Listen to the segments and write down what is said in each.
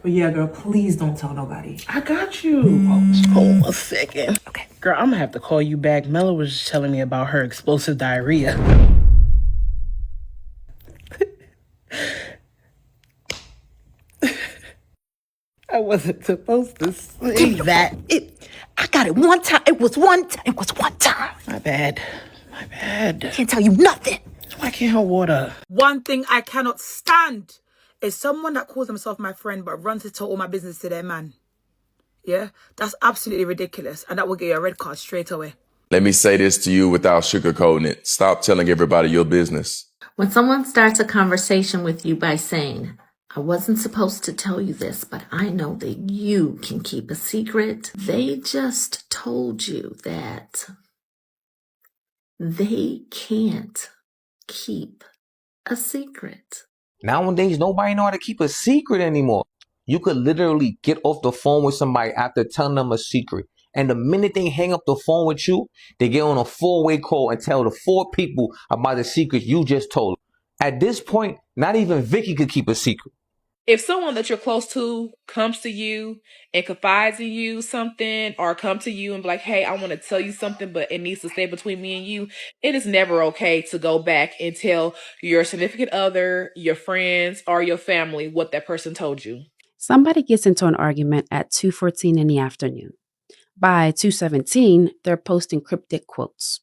But yeah, girl, please don't tell nobody. I got you. Hold on a second. Okay. Girl, I'm gonna have to call you back. Mela was just telling me about her explosive diarrhea. I wasn't supposed to say that. I got it one time. It was one time. My bad. Can't tell you nothing. Why can't her water? One thing I cannot stand is someone that calls themselves my friend but runs to tell all my business to their man. Yeah? That's absolutely ridiculous. And that will get you a red card straight away. Let me say this to you without sugarcoating it. Stop telling everybody your business. When someone starts a conversation with you by saying, I wasn't supposed to tell you this, but I know that you can keep a secret, they just told you that they can't keep a secret. Nowadays, nobody know how to keep a secret anymore. You could literally get off the phone with somebody after telling them a secret. And the minute they hang up the phone with you, they get on a 4-way call and tell the 4 people about the secret you just told. At this point, not even Vicky could keep a secret. If someone that you're close to comes to you and confides in you something, or come to you and be like, hey, I want to tell you something, but it needs to stay between me and you, it is never okay to go back and tell your significant other, your friends, or your family what that person told you. Somebody gets into an argument at 2:14 in the afternoon. By 2:17, they're posting cryptic quotes.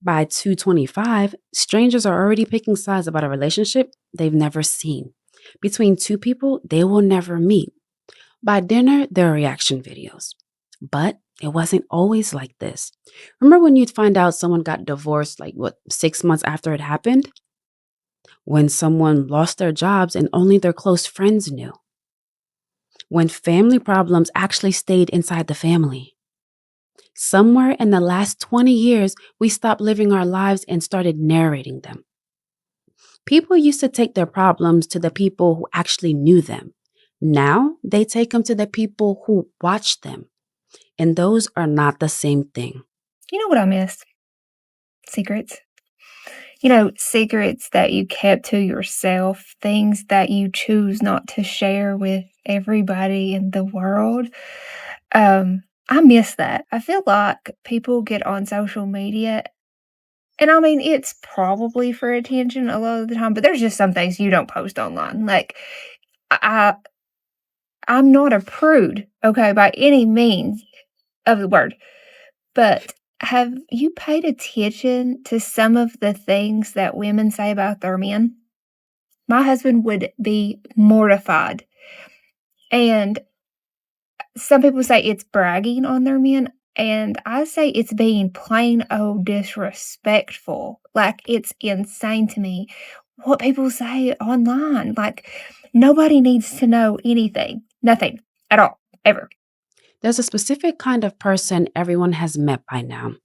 By 2:25, strangers are already picking sides about a relationship they've never seen. Between 2 people they will never meet. By dinner, there are reaction videos. But it wasn't always like this. Remember when you'd find out someone got divorced 6 months after it happened? When someone lost their jobs and only their close friends knew. When family problems actually stayed inside the family. Somewhere in the last 20 years, we stopped living our lives and started narrating them. People used to take their problems to the people who actually knew them. Now, they take them to the people who watched them. And those are not the same thing. You know what I miss? Secrets. Secrets that you kept to yourself, things that you choose not to share with everybody in the world. I miss that. I feel like people get on social media, and I mean, it's probably for attention a lot of the time, but there's just some things you don't post online. Like, I'm not a prude, okay, by any means of the word, but have you paid attention to some of the things that women say about their men? My husband would be mortified. And some people say it's bragging on their men, and I say it's being plain old disrespectful. Like, it's insane to me what people say online. Like, nobody needs to know anything. Nothing at all, ever. There's a specific kind of person everyone has met by now.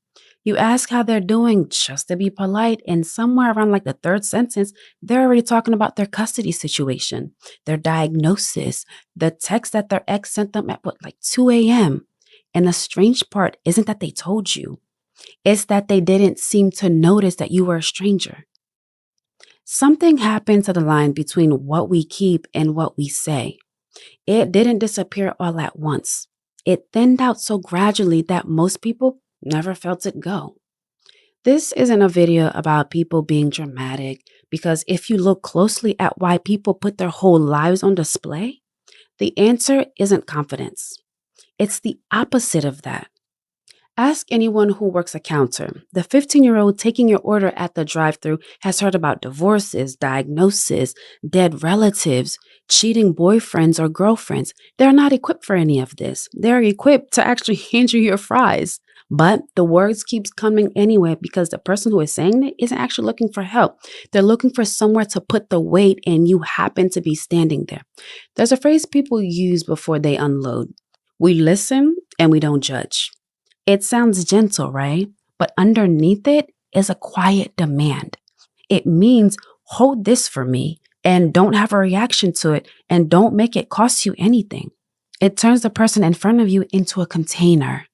You ask how they're doing just to be polite, and somewhere around the 3rd sentence, they're already talking about their custody situation, their diagnosis, the text that their ex sent them at 2 a.m. And the strange part isn't that they told you. It's that they didn't seem to notice that you were a stranger. Something happened to the line between what we keep and what we say. It didn't disappear all at once. It thinned out so gradually that most people never felt it go. This isn't a video about people being dramatic, because if you look closely at why people put their whole lives on display, the answer isn't confidence. It's the opposite of that. Ask anyone who works a counter. The 15-year-old taking your order at the drive-thru has heard about divorces, diagnoses, dead relatives, cheating boyfriends or girlfriends. They're not equipped for any of this. They're equipped to actually hand you your fries. But the words keeps coming anyway because the person who is saying it isn't actually looking for help. They're looking for somewhere to put the weight, and you happen to be standing there. There's a phrase people use before they unload. We listen and we don't judge. It sounds gentle, right? But underneath it is a quiet demand. It means hold this for me and don't have a reaction to it, and don't make it cost you anything. It turns the person in front of you into a container,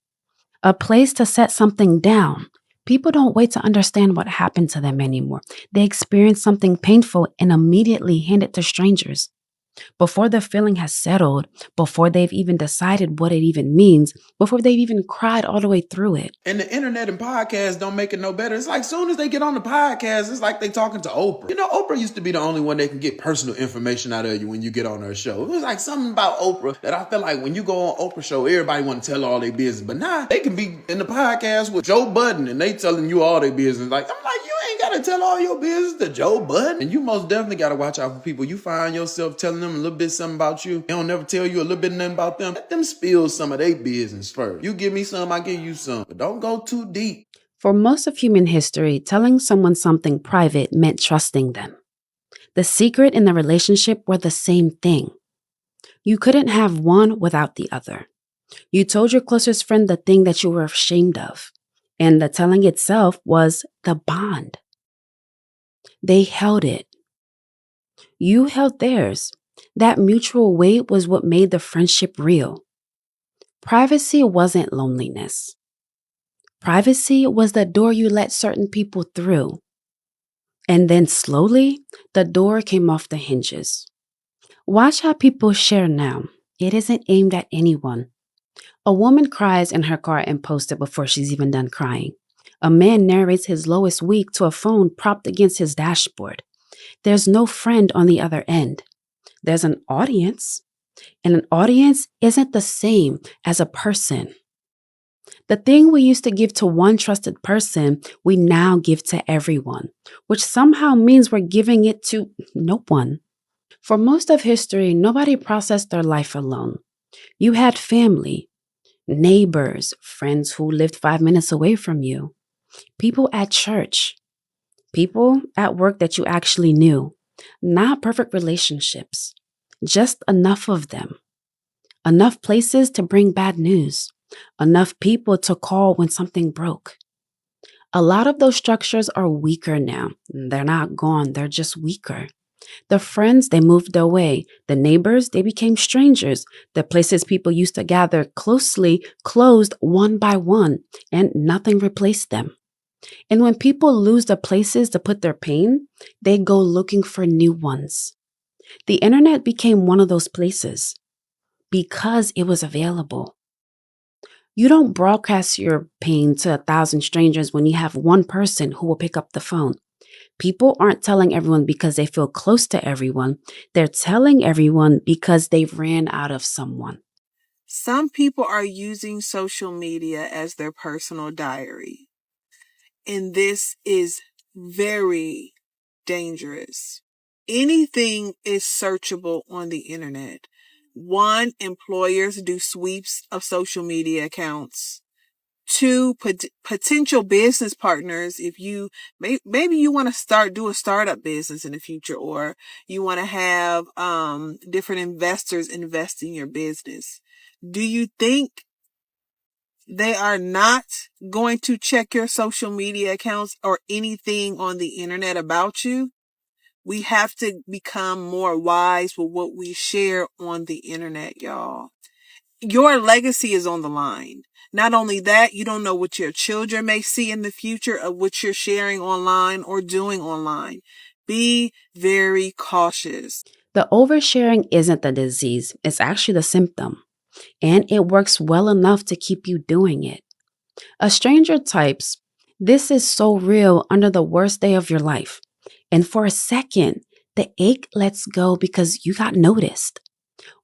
a place to set something down. People don't wait to understand what happened to them anymore. They experience something painful and immediately hand it to strangers. before the feeling has settled, before they've even decided what it even means, before they've even cried all the way through it. And the internet and podcasts don't make it no better. It's like soon as they get on the podcast, it's like they talking to Oprah. You know, Oprah used to be the only one that can get personal information out of you when you get on her show. It was like something about Oprah that I feel like when you go on Oprah show, everybody want to tell all their business. But now they can be in the podcast with Joe Budden and they telling you all their business. Like, I'm like, you ain't got to tell all your business to Joe Budden. And you most definitely got to watch out for people. You find yourself telling them a little bit something about you. They don't never tell you a little bit nothing about them. Let them spill some of their business first. You give me some, I give you some. But don't go too deep. For most of human history, telling someone something private meant trusting them. The secret and the relationship were the same thing. You couldn't have one without the other. You told your closest friend the thing that you were ashamed of, and the telling itself was the bond. They held it. You held theirs. That mutual weight was what made the friendship real. Privacy wasn't loneliness. Privacy was the door you let certain people through. And then slowly, the door came off the hinges. Watch how people share now. It isn't aimed at anyone. A woman cries in her car and posts it before she's even done crying. A man narrates his lowest week to a phone propped against his dashboard. There's no friend on the other end. There's an audience, and an audience isn't the same as a person. The thing we used to give to one trusted person, we now give to everyone, which somehow means we're giving it to no one. For most of history, nobody processed their life alone. You had family, neighbors, friends who lived 5 minutes away from you, people at church, people at work that you actually knew. Not perfect relationships, just enough of them. Enough places to bring bad news. Enough people to call when something broke. A lot of those structures are weaker now. They're not gone, they're just weaker. The friends, they moved away. The neighbors, they became strangers. The places people used to gather closely closed one by one, and nothing replaced them. And when people lose the places to put their pain, they go looking for new ones. The internet became one of those places because it was available. You don't broadcast your pain to 1,000 strangers when you have one person who will pick up the phone. People aren't telling everyone because they feel close to everyone. They're telling everyone because they've ran out of someone. Some people are using social media as their personal diary. And this is very dangerous. Anything is searchable on the internet. One, employers do sweeps of social media accounts. Two, potential business partners. If you maybe you want to do a startup business in the future, or you want to have different investors invest in your business. Do you think they are not going to check your social media accounts or anything on the internet about you? We have to become more wise with what we share on the internet, y'all. Your legacy is on the line. Not only that, you don't know what your children may see in the future of what you're sharing online or doing online. Be very cautious. The oversharing isn't the disease, it's actually the symptom. And it works well enough to keep you doing it. A stranger types, "This is so real," under the worst day of your life. And for a second, the ache lets go because you got noticed.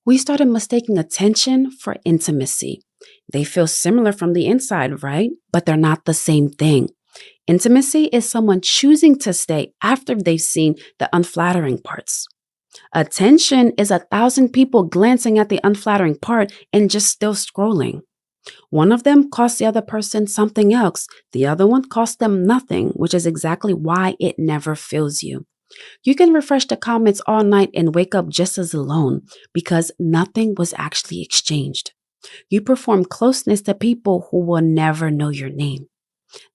We started mistaking attention for intimacy. They feel similar from the inside, right? But they're not the same thing. Intimacy is someone choosing to stay after they've seen the unflattering parts. Attention is 1,000 people glancing at the unflattering part and just still scrolling. One of them costs the other person something else. The other one costs them nothing, which is exactly why it never fills you. You can refresh the comments all night and wake up just as alone because nothing was actually exchanged. You perform closeness to people who will never know your name.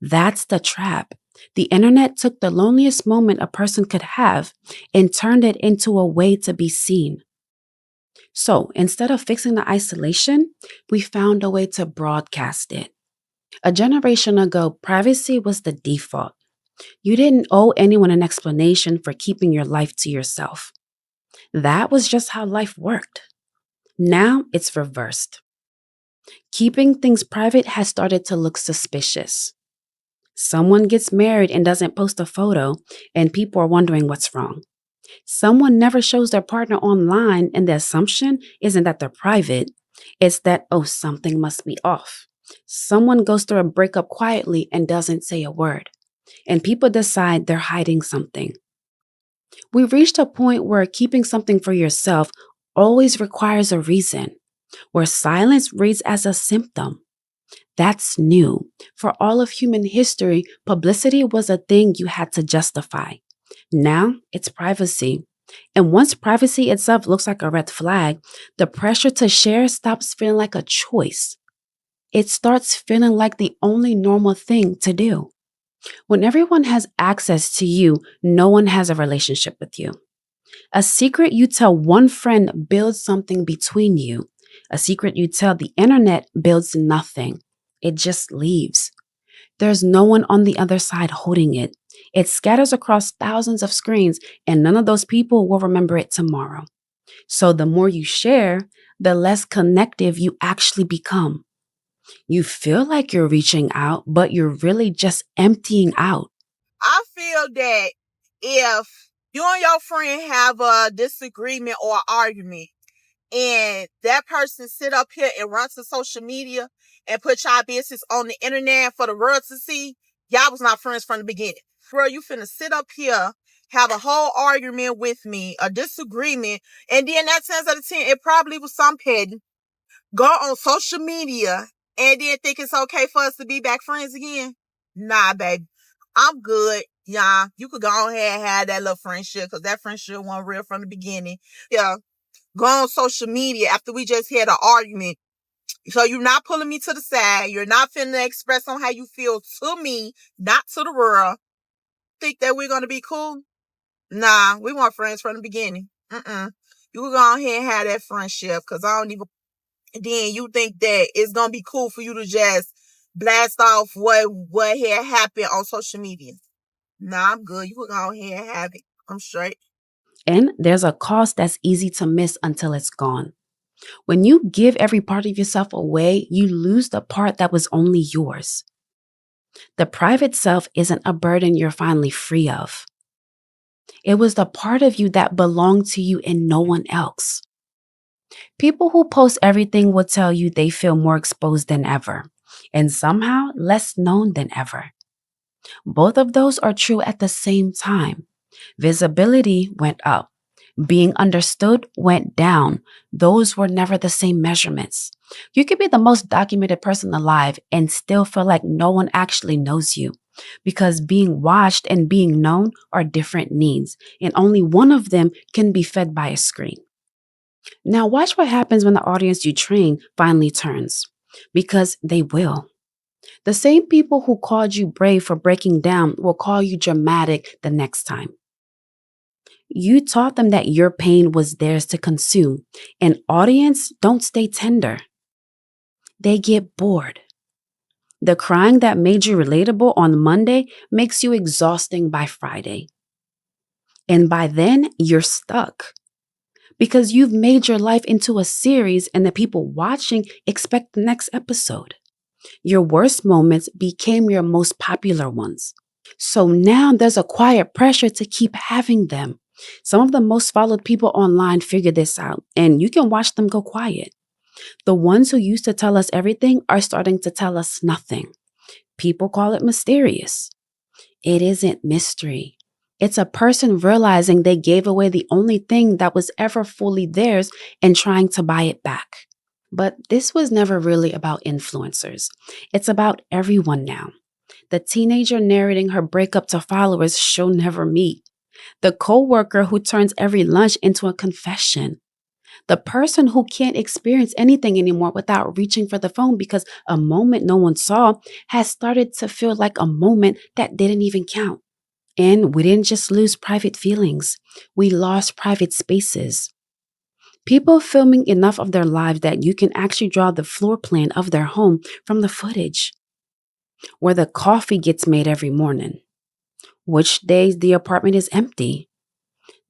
That's the trap. The internet took the loneliest moment a person could have and turned it into a way to be seen. So instead of fixing the isolation, we found a way to broadcast it. A generation ago, privacy was the default. You didn't owe anyone an explanation for keeping your life to yourself. That was just how life worked. Now it's reversed. Keeping things private has started to look suspicious. Someone gets married and doesn't post a photo, and people are wondering what's wrong. Someone never shows their partner online, and the assumption isn't that they're private, it's that, oh, something must be off. Someone goes through a breakup quietly and doesn't say a word, and people decide they're hiding something. We've reached a point where keeping something for yourself always requires a reason, where silence reads as a symptom. That's new. For all of human history, publicity was a thing you had to justify. Now it's privacy. And once privacy itself looks like a red flag, the pressure to share stops feeling like a choice. It starts feeling like the only normal thing to do. When everyone has access to you, no one has a relationship with you. A secret you tell one friend builds something between you. A secret you tell the internet builds nothing. It just leaves. There's no one on the other side holding it. It scatters across thousands of screens, and none of those people will remember it tomorrow. So the more you share, the less connective you actually become. You feel like you're reaching out, but you're really just emptying out. I feel that if you and your friend have a disagreement or argument, and that person sit up here and run to social media and put y'all business on the internet for the world to see, y'all was not friends from the beginning. Bro, you finna sit up here, have a whole argument with me, a disagreement, and then that 10 out of 10, it probably was some petty. Go on social media and then think it's okay for us to be back friends again? Nah, baby. I'm good. Yeah, you could go ahead and have that little friendship because that friendship wasn't real from the beginning. Yeah. Go on social media after we just had an argument. So you're not pulling me to the side. You're not finna express on how you feel to me, not to the world. Think that we're gonna be cool? Nah, we weren't friends from the beginning. You can go ahead and have that friendship because I don't even. Then you think that it's gonna be cool for you to just blast off what had happened on social media? Nah, I'm good. You can go ahead and have it. I'm straight. And there's a cost that's easy to miss until it's gone. When you give every part of yourself away, you lose the part that was only yours. The private self isn't a burden you're finally free of. It was the part of you that belonged to you and no one else. People who post everything will tell you they feel more exposed than ever, and somehow less known than ever. Both of those are true at the same time. Visibility went up. Being understood went down. Those were never the same measurements. You could be the most documented person alive and still feel like no one actually knows you, because being watched and being known are different needs, and only one of them can be fed by a screen. Now watch what happens when the audience you train finally turns, because they will. The same people who called you brave for breaking down will call you dramatic the next time. You taught them that your pain was theirs to consume. An audience don't stay tender. They get bored. The crying that made you relatable on Monday makes you exhausting by Friday. And by then, you're stuck. Because you've made your life into a series and the people watching expect the next episode. Your worst moments became your most popular ones. So now there's a quiet pressure to keep having them. Some of the most followed people online figure this out, and you can watch them go quiet. The ones who used to tell us everything are starting to tell us nothing. People call it mysterious. It isn't mystery. It's a person realizing they gave away the only thing that was ever fully theirs and trying to buy it back. But this was never really about influencers. It's about everyone now. The teenager narrating her breakup to followers she'll never meet. The coworker who turns every lunch into a confession. The person who can't experience anything anymore without reaching for the phone because a moment no one saw has started to feel like a moment that didn't even count. And we didn't just lose private feelings, we lost private spaces. People filming enough of their lives that you can actually draw the floor plan of their home from the footage. Where the coffee gets made every morning. Which days the apartment is empty.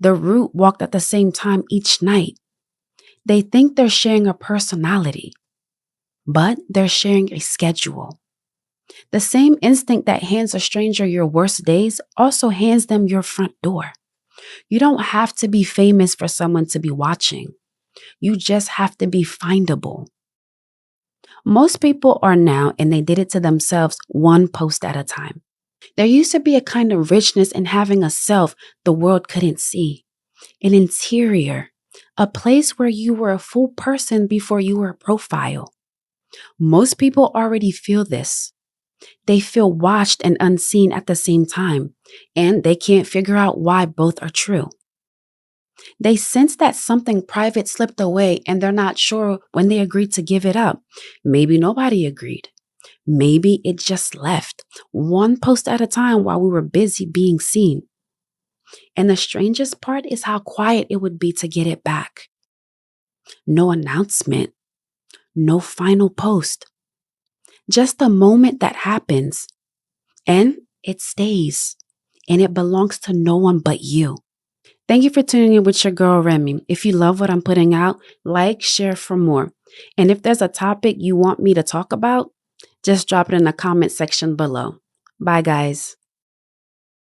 The root walked at the same time each night. They think they're sharing a personality, but they're sharing a schedule. The same instinct that hands a stranger your worst days also hands them your front door. You don't have to be famous for someone to be watching. You just have to be findable. Most people are now, and they did it to themselves one post at a time. There used to be a kind of richness in having a self the world couldn't see, an interior, a place where you were a full person before you were a profile. Most people already feel this. They feel watched and unseen at the same time, and they can't figure out why both are true. They sense that something private slipped away and they're not sure when they agreed to give it up. Maybe nobody agreed. Maybe it just left, one post at a time while we were busy being seen. And the strangest part is how quiet it would be to get it back. No announcement, no final post. Just a moment that happens. And it stays. And it belongs to no one but you. Thank you for tuning in with your girl Remy. If you love what I'm putting out, like, share for more. And if there's a topic you want me to talk about, just drop it in the comment section below. Bye, guys.